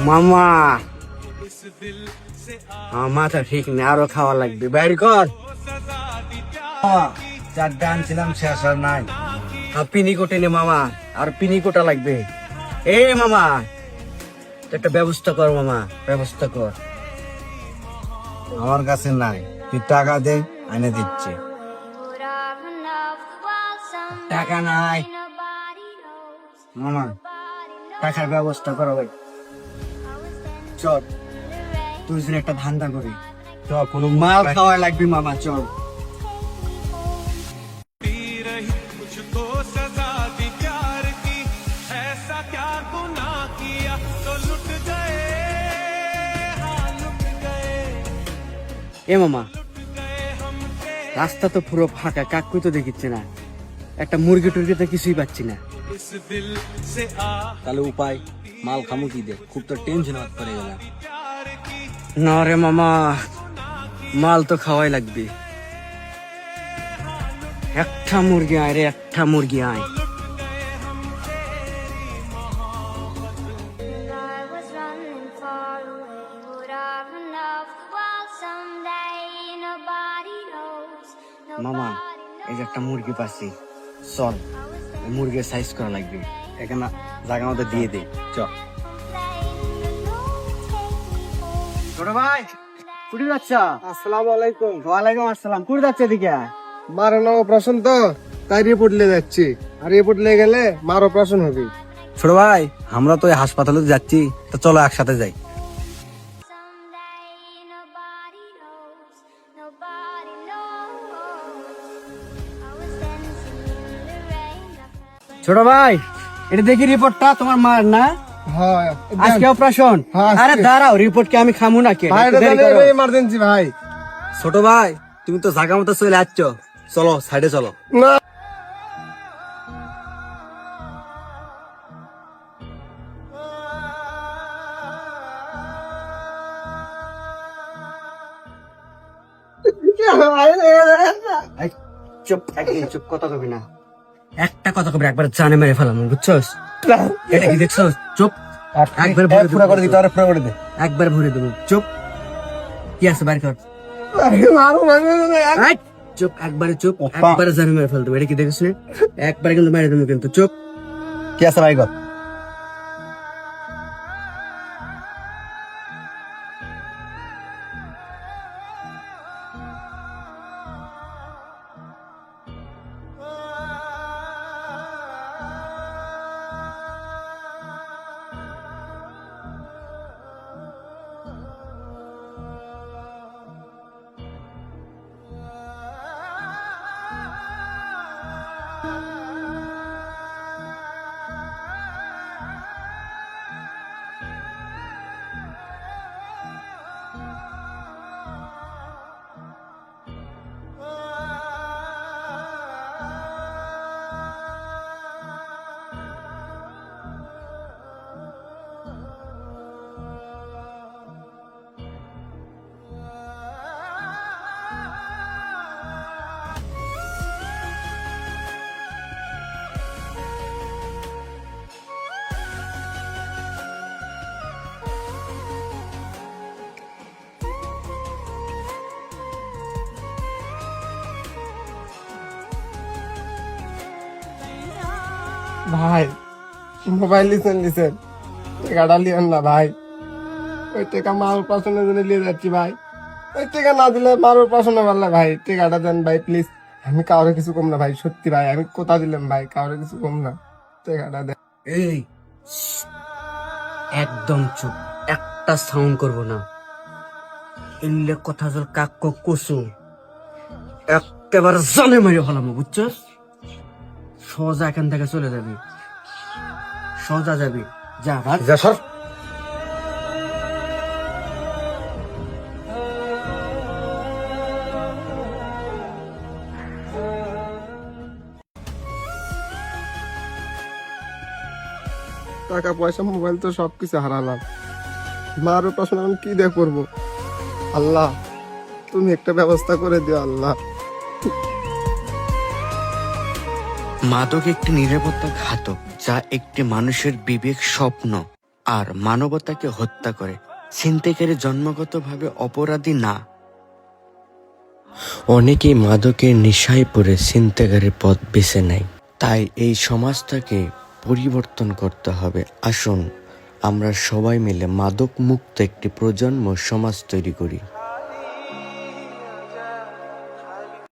মামা মাথা ঠিক নেই, আরো খাওয়া লাগবে, বাইর কর। চারটা আনছিলাম, শেষ আর নাই। পিনি কোটে নে মামা, আর পিনি কোটা লাগবে। এ মামা একটা ব্যবস্থা কর, মামা ব্যবস্থা কর। আমার কাছে নাই, তুই টাকা দে, এনে দিচ্ছি। টাকা নাই মামা, টাকার ব্যবস্থা করো ভাই। চল তুই যদি একটা ধান্দা করি, চল কোনো মাল খাওয়া লাগবে মামা, চল। এ মামা, রাস্তা তো পুরো ফাঁকা, কাকুই তো দেখিচ্ছে না, একটা মুরগি টুরগি তো কিছুই পাচ্ছি না। তাহলে উপায়, মাল খামু কি দে, খুব তো টেনশন করে গেলাম। না রে মামা, মাল তো খাওয়াই লাগবে। একটা মুরগি আয় রে, একটা মুরগি আয়। মামা এই যে একটা মুরগি পাচ্ছি, চল মুরগির সাইজ করা লাগবে, এখানে জায়গা মতো দিয়ে দে, চল। ছোট ভাই কুড়ি যাচ্ছ? আসসালামু আলাইকুম। ওয়ালাইকুম আসসালাম। কুড়ি যাচ্ছে এদিকে? মার অপারেশন তো, তাই রিপোর্ট নিয়ে যাচ্ছি। আর রিপোর্ট নিয়ে গেলে মার অপারেশন হবে। ছোট ভাই, আমরা তো হাসপাতালে যাচ্ছি, তো চলো একসাথে যাই। ছোট ভাই এটা দেখি রিপোর্টটা, তোমার মার না? হ্যাঁ আজকে অপারেশন? হ্যাঁ, আজকে। আরে দাঁড়াও, রিপোর্ট কে আমি খামু নাকি? ভাই ইমার্জেন্সি ভাই। ছোট ভাই তুমি তো জায়গা মতো চলে আসছ, চলো সাইডে চলো। না চুপ, একদিন চুপ, কথা কবি না, একটা কথা কবি, একবার জানে মেরে ফেলাম, বুঝছস? এটা কি দেখছস? চুপ, একবার পুরো করে দিতে, পুরো করে দে। একবার ভরে দেবো, চুপ। কি আছে বাইর কর। এই, চুপ, একবারে চুপ, একবারে জানে মেরে ফেল দেবো, এটা কি দেখিস না? একবারে কিন্তু মেরে দেবো কিন্তু, চুপ। কি আছে ভাই? ভাই, মোবাইল লিছেন টাকাটা লিয়েন না ভাই। ওই টাকা মার অপারেশনের জন্য নিয়ে যাচ্ছি ভাই। ওই টাকা না দিলে মার অপারেশনে পারলে ভাই টাকাটা দেন ভাই প্লিজ। আমি কাউরে কিছু কম না ভাই, সত্যি ভাই, আমি কথা দিলাম ভাই, কাউরে কিছু কম না, টাকাটা দেন। এই একদম চুপ, একটা সাউন্ড করবো না, এলে কথা জল কাক কসু একেবারে জানে মেরে ফেলাম, বুঝছস? সোজা এখান থেকে চলে যাবি, সোজা যাবি, যা ভাগ। যা সর। টাকা পয়সা মোবাইল তো সবকিছু হারালাম, মার অপারেশন আমি কি দিয়ে করবো? আল্লাহ তুমি একটা ব্যবস্থা করে দিও আল্লাহ। মাদক একটি নিরাপত্তা ঘাতক, যা একটি মানুষের বিবেক, স্বপ্ন আর মানবতাকে হত্যা করে। ছিনতাইকারী জন্মগতভাবে অপরাধী না। অনেকেই মাদকের নেশায় পড়ে ছিনতাইকারীর পথ বেছে নেয়। তাই এই সমাজটাকে পরিবর্তন করতে হবে। আসুন আমরা সবাই মিলে মাদক মুক্ত একটি প্রজন্ম সমাজ তৈরি করি।